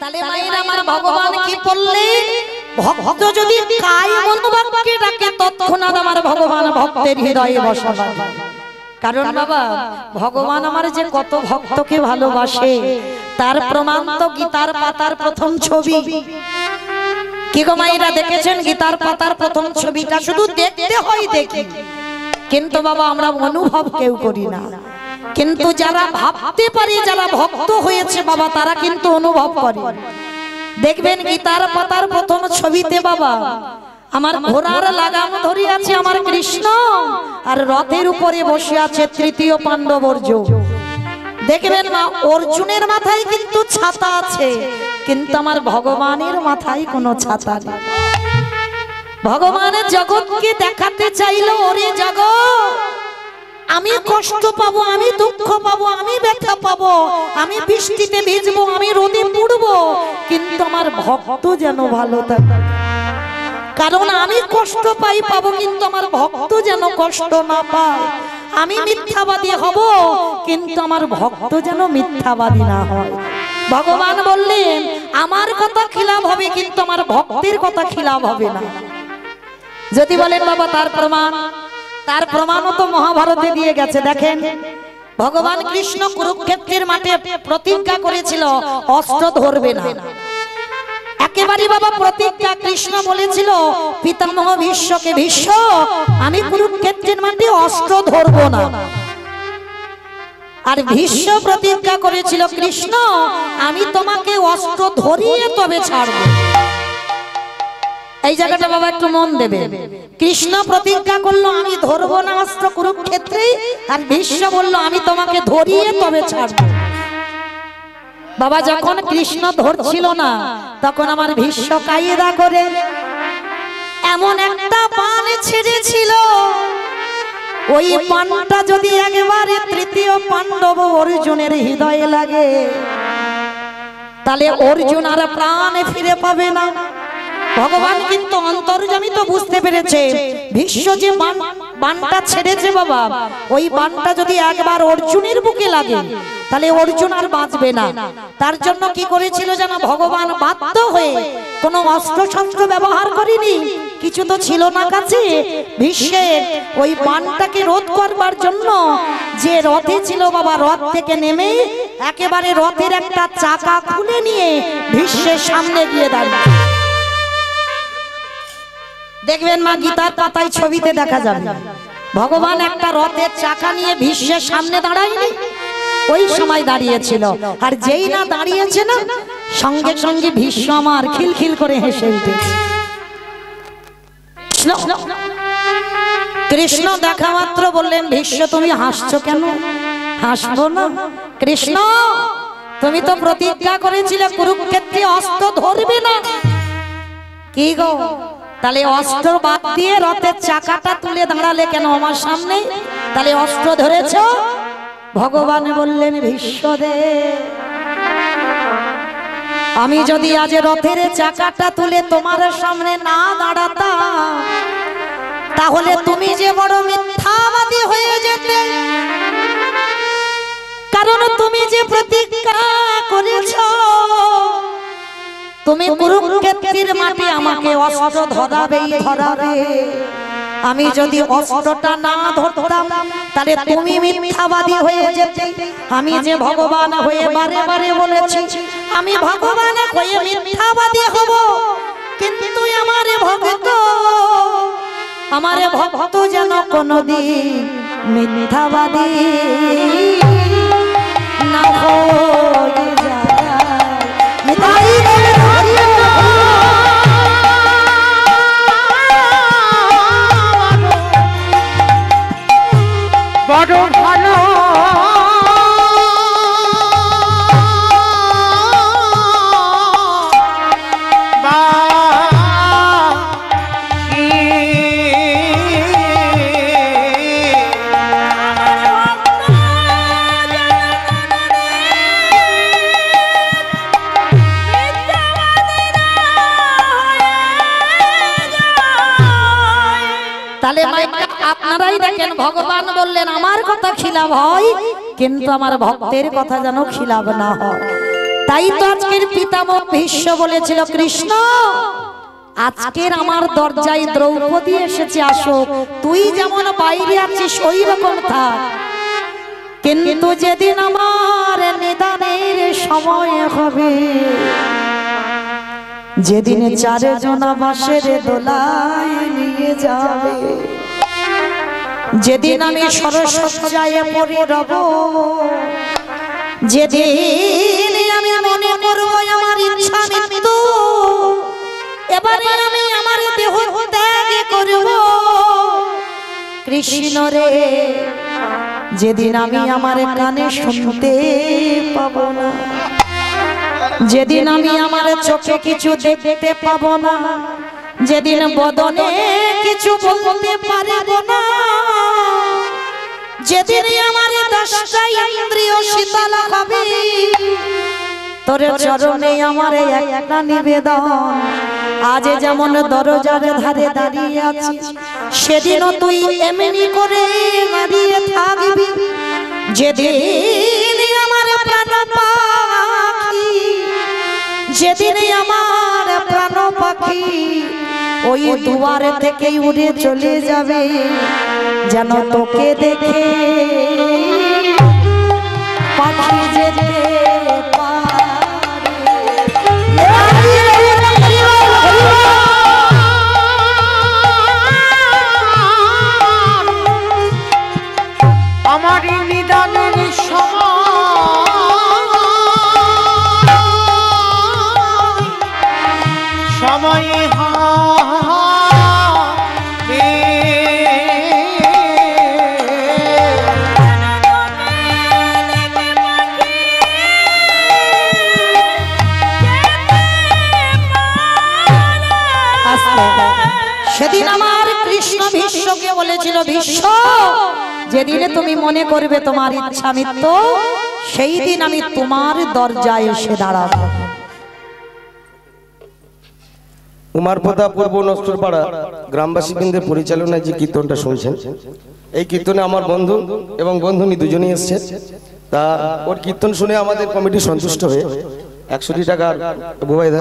তাহলে মায়ের আমার ভগবান কি বললেন, ভক্ত যদি কায় মনোবাক্যে ডাকে তৎক্ষণাৎ আমার ভগবান ভক্তের হৃদয়ে বসবাস। কারণ বাবা ভগবান আমার যে কত ভক্তকে ভালোবাসে তার প্রমাণ তো গীতার পাতার প্রথম ছবি। কি গো মায়েরা দেখেছেন গীতার পাতার প্রথম ছবিটা? শুধু দেখতে হয় দেখি, কিন্তু বাবা আমরা অনুভব কেউ করি না। কিন্তু যারা ভাবতে পারে, যারা ভক্ত হয়েছে বাবা, তারা কিন্তু অনুভব করে। দেখবেন গীতার পাতার প্রথম ছবিতে বাবা আমার ঘোড়ার লাগাম ধরে আছে আমার কৃষ্ণ, আর রথের উপরে বসে আছে তৃতীয় পাণ্ডব অর্জুন। দেখবেন মা অর্জুনের মাথায় কিন্তু ছাতা আছে, কিন্তু আমার ভগবানের মাথায় কোনো ছাতা নেই। ভগবানের জগৎকে দেখাতে চাইলো, ওরে জগৎ আমি কষ্ট পাবো, আমি দুঃখ পাবো, আমি ব্যথা পাবো, আমি বৃষ্টিতে ভিজবো, আমি রোদে পুড়বো, কিন্তু আমার ভক্ত যেন ভালো থাকে। কারণ আমি কষ্ট পাই পাবো, কিন্তু আমার ভক্ত যেন কষ্ট না পায়। আমি মিথ্যাবাদী হব, কিন্তু আমার ভক্ত যেন মিথ্যাবাদী না হয়। ভগবান বললেন আমার কথা খিলাফ হবে, কিন্তু আমার ভক্তের কথা খিলাফ হবে না। যদি বলেন বাবা তার প্রমাণ, তার প্রমাণও তো মহাভারতে দিয়ে গেছে। দেখেন ভগবান কৃষ্ণ কুরুক্ষেত্রের মাঠে প্রতিজ্ঞা করেছিল অস্ত্র ধরবে না। একেবারে বাবা প্রতিজ্ঞা কৃষ্ণ বলেছিল পিতামহ ভীষ্মকে, ভীষ্ম আমি কুরুক্ষেত্রের মাঠে অস্ত্র ধরব না। আর ভীষ্ম প্রতিজ্ঞা করেছিল কৃষ্ণ আমি তোমাকে অস্ত্র ধরিয়ে তবে ছাড়বো। এই জায়গাটা বাবা একটু মন দেবে। কৃষ্ণ প্রতিজ্ঞা করলো আমি ধরবো না অস্ত্র কুরুক্ষেত্রে, আর ভীষ্ম বলল আমি তোমাকে ধরিয়ে তবে ছাড়বো। বাবা যখন কৃষ্ণ ধরছিল না তখন আমার ভীষ্ম কায়দা করে এমন একটা বাণ ছেড়েছিল, ওই বাণটা যদি একবারে তৃতীয় পাণ্ডব অর্জুনের হৃদয়ে লাগে তাহলে অর্জুন আর প্রাণ ফিরে পাবে না। ভগবান কিন্তু অন্তর্যামী তো বুঝতে পেরেছে ভীষ্ম যে বাণটা ছেড়েছে বাবা, ওই বাণটা যদি একবার অর্জুনের বুকে লাগে তাহলে অর্জুন আর বাঁচবে না। তার জন্য কি করেছিল যেন ভগবান বাধ্য হয়ে কোনো অস্ত্র শস্ত্র ব্যবহার করেনি, কিছু তো ছিল না কাছে। ভীষ্মের ওই বাণটাকে রোধ করবার জন্য যে রথে ছিল বাবা, রথ থেকে নেমে একেবারে রথের একটা চাকা খুলে নিয়ে ভীষ্মের সামনে গিয়ে দাঁড়িয়ে। দেখবেন মা গীতার পাতায় ছবিতে দেখা যাবে ভগবান একটা রথের চাকা নিয়ে ভীষ্মের সামনে দাঁড়ায়নি, ওই সময় দাঁড়িয়েছিল। আর যেই না দাঁড়িয়েছে না সঙ্গে সঙ্গে ভীষ্ম আমার খিলখিল করে হেসে উঠেছে। কৃষ্ণ দেখা মাত্র বললেন ভীষ্ম তুমি হাসছো কেন? হাসবো না। কৃষ্ণ তুমি তো প্রতিজ্ঞা করেছিলে কুরুক্ষেত্রে অস্ত্র ধরবে না, কি গো তাহলে অস্ত্র বাদ দিয়ে রথের চাকাটা তুলে দাঁড়ালে কেন আমার সামনে? তাহলে অস্ত্র ধরেছ? ভগবান বললেন ভীষ্মদেব আমি যদি আজ রথের চাকাটা তুলে তোমার সামনে না দাঁড়াতাম তাহলে তুমি যে বড় মিথ্যাবাদী হয়ে যেতে। কারণ তুমি যে প্রতিজ্ঞা করেছ তুমি কুরুক্ষেত্রের মাঠে আমাকে অস্ত্র ধরাবেই ধরাবে। আমি যদি অস্ত্রটা না ধরতাম তাহলে তুমি মিথ্যাবাদী হয়ে যেতে। আমি যে ভগবান হয়ে বারে বারে বলেছি আমি ভগবান হয়ে মিথ্যাবাদী হব, কিন্তু আমারে ভক্ত যেন কোনদিন মিথ্যাবাদী না হয়ে যায়। বড় ভালো আপনারাই দেখেন ভগবান বললেন আমার কথা খিলাফ হয় কিন্তু আমার ভক্তের কথা যেন খিলাফ না হয়। তাই তো আজকের পিতামহ ভীষ্ম বলেছিল, কৃষ্ণ আজকের আমার দরজায় দ্রৌপদী এসেছে, আসো, তুই যেমন বাইরে আছিস ওই রকম থাক, কিন্তু যেদিন আমার নিদানের সময় হবে, যেদিন চারজন বাঁশের দোলায় নিয়ে যাবে, যেদিন আমি সরসজ্জায় পড়ে রব, যেদিন আমি মনে করব আমার ইচ্ছা মৃত্যু, এবারে আমি আমার দেহ ত্যাগ করব, কৃষ্ণ রে, যেদিন আমি আমার কানে শুনতে পাবো না, যেদিন আমি আমার চোখে কিছু দেখতে পাবো না, যেদিন বদনে কিছু বলতে পারবো না, যেদিন আমার দশটা ইন্দ্রিয় শীতল হবে, তোর চরণে আমার একটা নিবেদন, আজ যেমন দরজার ধারে দাঁড়িয়ে আছিস, সেদিনও তুই এমনি করে দাঁড়িয়ে থাকবি, যেদিন আমার প্রাণ পাখি, যেদিন আমার প্রাণ পাখি ওই দুয়ার থেকে উড়ে চলে যাবে, যেন তোকে দেখে পাখি যেতে আমার নিদানের সময় সেদিন আমার কৃষ্ণ ভীষ্মকে বলেছিল, ভীষ্ম যেদিনে তুমি মনে করবে তোমার ইচ্ছা মৃত্যু, সেই দিন আমি তোমার দরজায় এসে দাঁড়াবো। উমারপোতা পূর্ব নষ্টরপাড়া গ্রামবাসী বৃন্দের পরিচালনায় যে কীর্তনটা শুনছেন, এই কীর্তনে আমার বন্ধু এবং বন্ধুনি দুজনেই এসছে। তা ওর কীর্তন শুনে আমাদের কমিটি সন্তুষ্ট হয়ে 100 টাকার বুবাইদা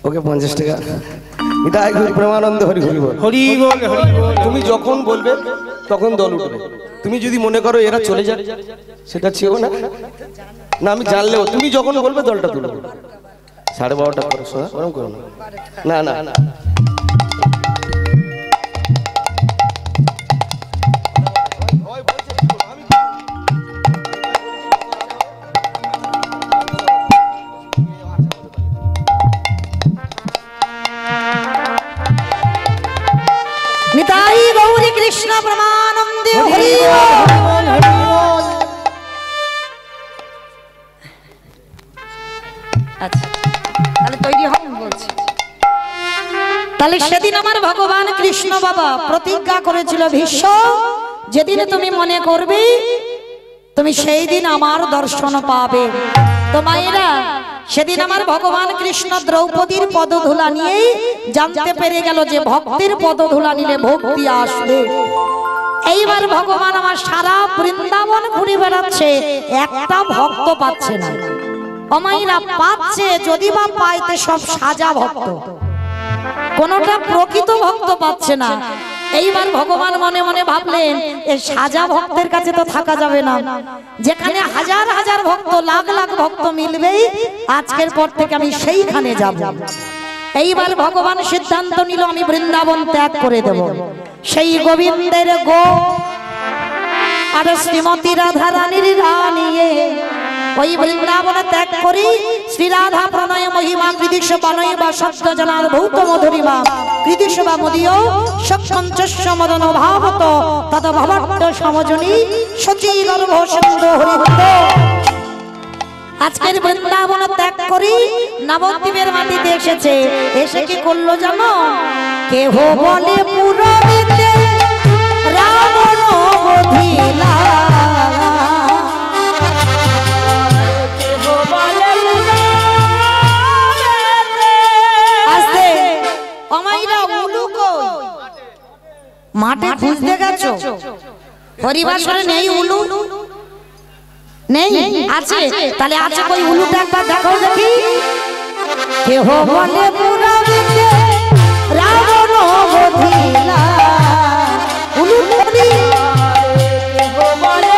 ওকে 50 টাকা, এটা প্রেমানন্দ হরি হরি বল, হরি বল, হরি বল। তুমি যখন বলবে তখন দল উঠবে। তুমি যদি মনে করো এরা চলে যাবে, সেটা ছিল না, না আমি জানলেও তুমি যখন বলবে দলটা তুলবে। 12:30 করো, শোনা ওরকম করো না, না না নিতাই গৌরী কৃষ্ণ প্রমানন্দে হরি বল। আচ্ছা তাহলে তৈরি হন বলছি। তাহলে সেদিন আমার ভগবান কৃষ্ণ বাবা প্রতিজ্ঞা করেছিল, ভীষ্ম যেদিনে তুমি মনে করবে তুমি সেই দিন আমার দর্শন পাবে। তো মায়েরা, সেদিন আমার ভগবান কৃষ্ণ দ্রৌপদীর পদধূলা নিয়ে জানতে পেরে গেল যে ভক্তের পদধূলা নিলে ভক্তি আসবে। এইবার ভগবান আমার সারা বৃন্দাবন ঘুরে বেড়াচ্ছে, একটা ভক্ত পাচ্ছে না। অমাইরা পাচ্ছে, যদি বা পাইতে সব সাজা ভক্ত, কোনটা প্রকৃত ভক্ত পাচ্ছে না। এইবার ভগবান মনে মনে ভাবলেন, এই সাজা ভক্তের কাছে তো থাকা যাবে না, যেখানে হাজার হাজার ভক্ত, লাখ লাখ ভক্ত মিলবে, আজকের পর থেকে আমি সেইখানে যাব। এইবার ভগবান সিদ্ধান্ত নিল, আমি বৃন্দাবন ত্যাগ করে দেব। সেই গোবিন্দের গো আর শ্রীমতী রাধা রানীর রানিয়ে ওই বৃন্দাবন ত্যাগ করি, শ্রী রাধা প্রণয় মহিমা কৃদিশ বানয় বা সত্য জনার ভৌত মধুরিমা কৃদিশ বা মদীয় সক্ষঞ্চস্য মদন ভাবত তদ ভবত্ত সমজনী সচি গর্ভ সিন্ধু হরিভূত। আজকের বৃন্দাবন ত্যাগ করি, নবদ্বীপের মাটিতে এসেছে। এসে কি করলো জানো? কেহ বলে পুরবিতে রাবণ বধিলা, মাঠে খুঁজতে গেছো, হরিবাসরে নেই উলু, নেই আছে, তাহলে আছে কই উলুটা একবার দেখাও দেখি। কেহ বলে পুরাণেতে রাবণ বধিলা, উলু বলি কেহ বলে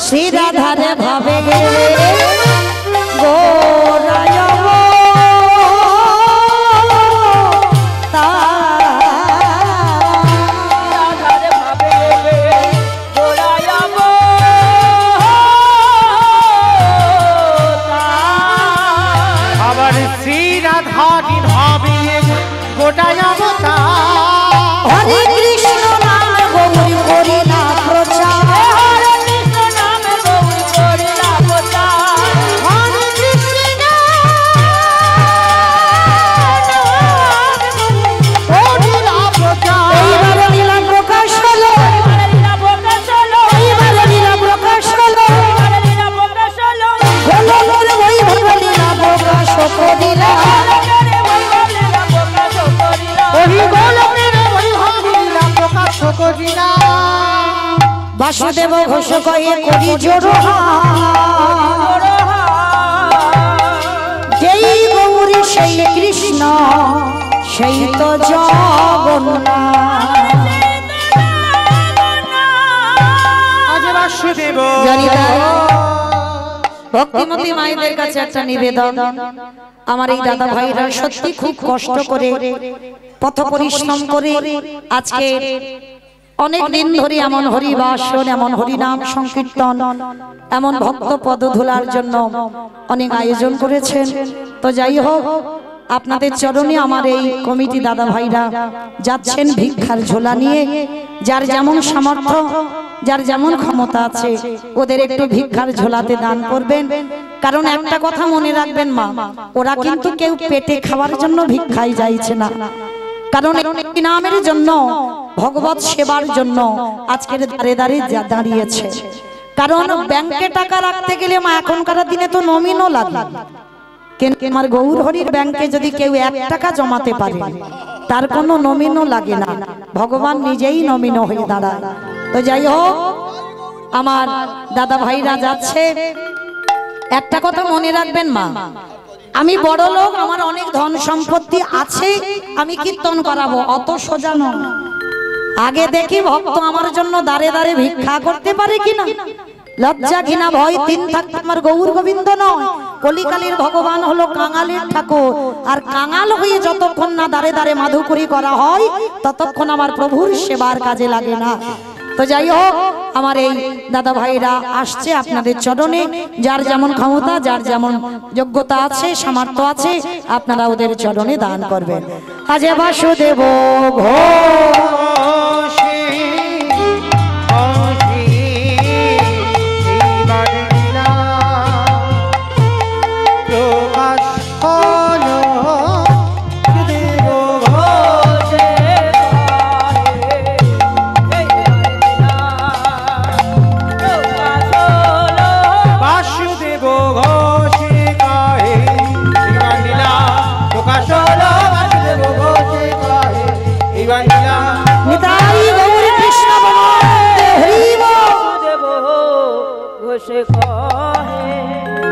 শ্রীরাধারে ভাবে গোরায় আবার শ্রীরাধারি ভাবে গোটায় অবতার। হরে কৃষ্ণ নাম গৌরী করিলা প্রচার, বাসুদেব ঘোষ কয়ে করি জোড়হা, যেই গৌরী সেই কৃষ্ণ সেই তো ভক্তিমতী মায়েদের কাছে একটা নিবেদন। আমার এই দাদা ভাইরা সত্যি খুব কষ্ট করে পথ পরিশ্রম করে আজকে অনেক দিন ধরে এমন হরিবাসন, এমন হরিনাম সংকীর্তন, এমন ভক্ত পদধূলার জন্য অনেক আয়োজন করেছেন। তো যাই হোক, আপনাদের চরণে আমার এই কমিটি দাদা ভাইরা যাচ্ছেন ভিক্ষার ঝোলা নিয়ে। যার যেমন সামর্থ্য, যার যেমন ক্ষমতা আছে, ওদের একটু ভিক্ষার ঝোলাতে দান করবেন। কারণ একটা কথা মনে রাখবেন মা, ওরা কিন্তু কেউ পেটে খাওয়ার জন্য ভিক্ষায় যাইছে না, কারণ একটি নামের জন্য, ভগবত সেবার জন্য আজকের দাঁড়ে দাঁড়িয়ে দাঁড়িয়েছে। কারণ ব্যাংকে টাকা রাখতে গেলে মা এখনকার দিনে তো নমিনও লাগে, কিন্তু আমার গৌর হরির ব্যাংকে যদি কেউ 1 টাকা জমাতে পারে তার কোনো নমিনও লাগে না, ভগবান নিজেই নমিন হয়ে দাঁড়ায়। তো যাই হোক, আমার দাদা ভাইরা যাচ্ছে, একটা কথা মনে রাখবেন মা, আমি বড় লোক, আমার অনেক ধন সম্পত্তি আছে, আমি কীর্তন করাবো, অত সোজা নয়। আগে দেখি ভক্ত আমার জন্য দাঁড়ে দাঁড়ে ভিক্ষা করতে পারে কিনা। লজ্জা ঘৃণা ভয় তিন থাকতে আমার গৌর গোবিন্দ নয়, কলিকালের ভগবান হলো কাঙালের ঠাকুর। আর কাঙাল হয়ে যতক্ষণ না দাঁড়ে দাঁড়ে মাধুকরী করা হয়, ততক্ষণ আমার প্রভুর সেবার কাজে লাগে না। তো যাই হোক, আমার এই দাদা ভাইরা আসছে আপনাদের চরণে, যার যেমন ক্ষমতা, যার যেমন যোগ্যতা আছে, সামর্থ্য আছে, আপনারা ওদের চরণে দান করবেন। আজ বাসুদেব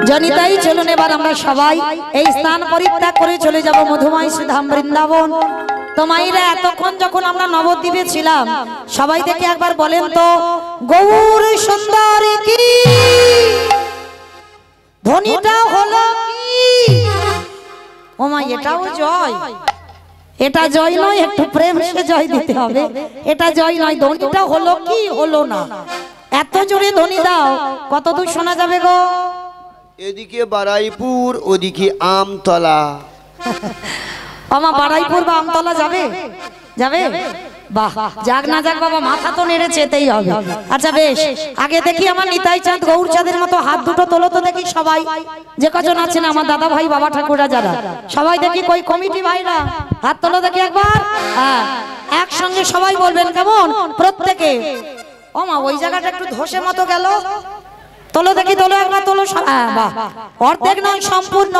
জনিতাই চলুন এবার আমরা সবাই এই স্থান পরিত্যাগ করে চলে যাব মধুময় শ্রীধাম বৃন্দাবন। তো মাইরা এতক্ষণ যখন আমরা নবদ্বীপে ছিলাম সবাই দেখে একবার বলেন তো গৌর সুন্দর কি ধ্বনিটা হলো কি? ও মা এটাও জয়, এটা জয় নয়, একটু প্রেম সে জয় দিতে হবে। এটা জয় নয়, ধ্বনিটা হলো কি হলো না। এত জোরে ধ্বনি দাও কত দূর শোনা যাবে গো? এদিকে বারাইপুর ওদিকে আমতলা। আমা বারাইপুর বা আমতলা যাবে? যাবে? বাহ, যাক না যাক বাবা, মাথা তো নেড়ে যেতেই হবে। আচ্ছা বেশ, আগে দেখি আমার নিতাই চাঁদ গৌর চাঁদের মতো হাত দুটো তোলো তো দেখি সবাই, যে কজন আছেন আমার দাদা ভাই বাবা ঠাকুররা যারা, সবাই দেখি কই কমিটি ভাইরা হাত তোলো দেখি একবার। হ্যাঁ, একসঙ্গে সবাই বলবেন কেমন প্রত্যেকে। ও মা ওই জায়গাটা একটু ধসে মতো গেল, তোলো দেখি, তোলো একবার তোলো। বাহ, অর্ধেক নয় সম্পূর্ণ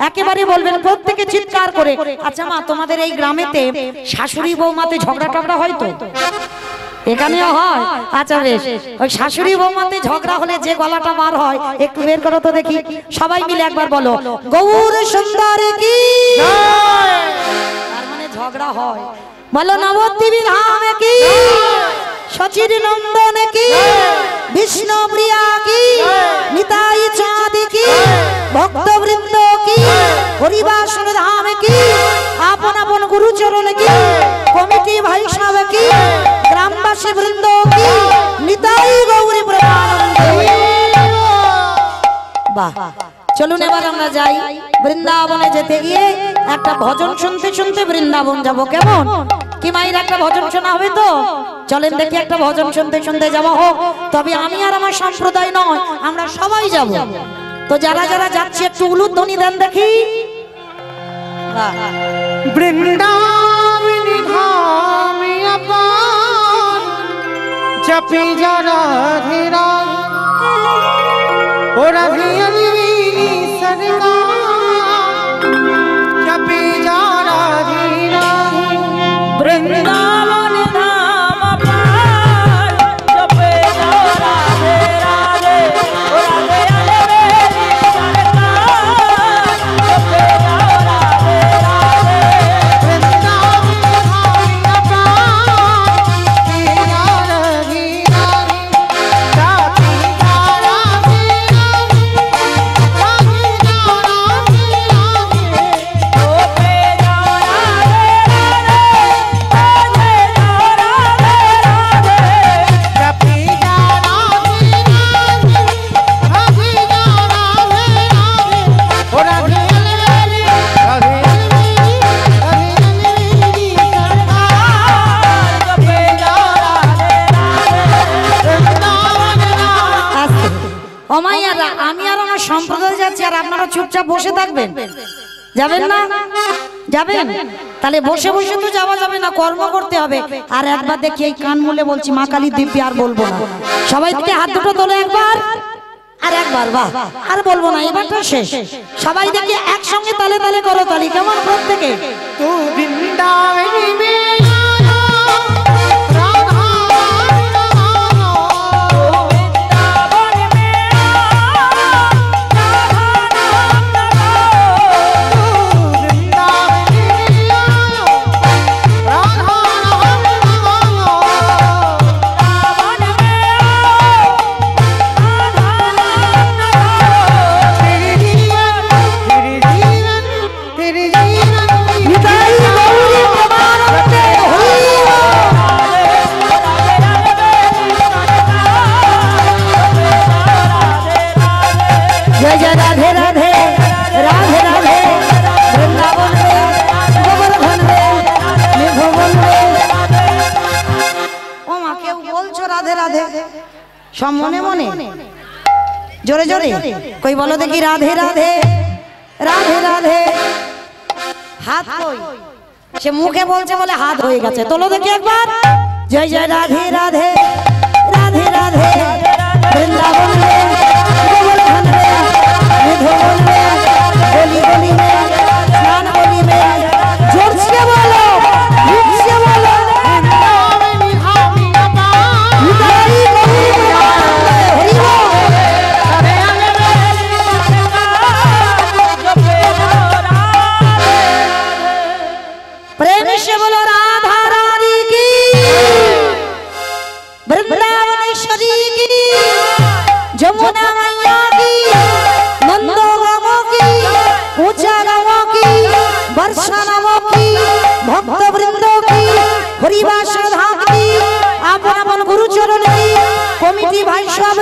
একেবারে বলবেন প্রত্যেকে চিৎকার করে। আচ্ছা মা, তোমাদের এই গ্রামেতে শাশুড়ি বৌমাতে ঝগড়া টগড়া হয় তো? এখানেও হয়? আচ্ছা বেশ, ওই শাশুড়ি বৌমাতে ঝগড়া হলে যে গলাটা বার হয় একটু বের করো তো দেখি, সবাই মিলে একবার বলো গৌর সুন্দর কি। তার মানে ঝগড়া হয়। বলো নবদ্বীপ ধাম কি, সচির নন্দন কি, বিষ্ণু প্রিয়া কি, নিতাই চাঁদ কি, ভক্তবৃন্দ কি, হরিবাসন ধাম কি, আপন আপন গুরুচরণ কি, কমিটি বৈষ্ণব কি, গ্রামবাসী বৃন্দ কি, নিতাই গৌরী প্রেমানন্দ। বাহ, চলুন এবার আমরা যাই বৃন্দাবনে। যেতে গিয়ে একটা ভজন শুনতে শুনতে বৃন্দাবন যাব, কেমন কি মায়ের? একটা ভজন শোনা হবে তো? চলেন দেখি একটা ভজন শুনতে শুনতে যাওয়া হোক। তবে আমি আর আমার সম্প্রদায় নয়, আমরা সবাই যাব। তো যারা যারা যাচ্ছে একটু উলুধ্বনি দেন দেখি। বৃন্দাবনী ধামে আপন জপি যা রাধে রাধে, ও রাধে আলি সরকার জপি যা রাধে রাধে। বৃন্দাবন ধাম আপন জপি যা রাধে রাধে, ও রাধে আলি সরকার জপি যা রাধে রাধে। বৃন্দাবন ধাম আপন জপি যা রাধে রাধে, জপি যা রাধে অমাইয়ারা, আমি আর আমার সম্প্রদায় যাচ্ছি আর আপনারা চুপচাপ বসে থাকবেন? যাবেন না? যাবেন? তাহলে বসে বসে তো যাওয়া যাবে না, কর্ম করতে হবে। আর একবার দেখি এই কান মুলে বলছি মা কালী দিব্যি, আর বলবো না। সবাই থেকে হাত দুটো তোলে একবার, আর একবার। বাহ, আর বলবো না, এবারটা শেষ। সবাই দেখি একসঙ্গে তালে তালে করো তালি, কেমন প্রত্যেকে? তু বৃন্দাবনী মে সব মনে মনে জোরে জোরে কই বলো দেখি রাধে রাধে রাধে রাধে। হাত কই? সে মুখে বলছে বলে হাত হয়ে গেছে। তোলো দেখি একবার। জয় জয় রাধে রাধে রাধে রাধে, বৃন্দাবন রে গোবর্ধন রে মধুবন রে গলি গলি মে স্নান গলি মে, জোরছে বলো জোরছে বলো যমুনা মাইয়া কি নন্দ গাম কি পূজা গাম কি বর্ষা নাম কি ভক্ত বৃন্দ কি হরিবাস ধাম কি আপন আপন গুরু চরণ কি কমিটি ভাই সব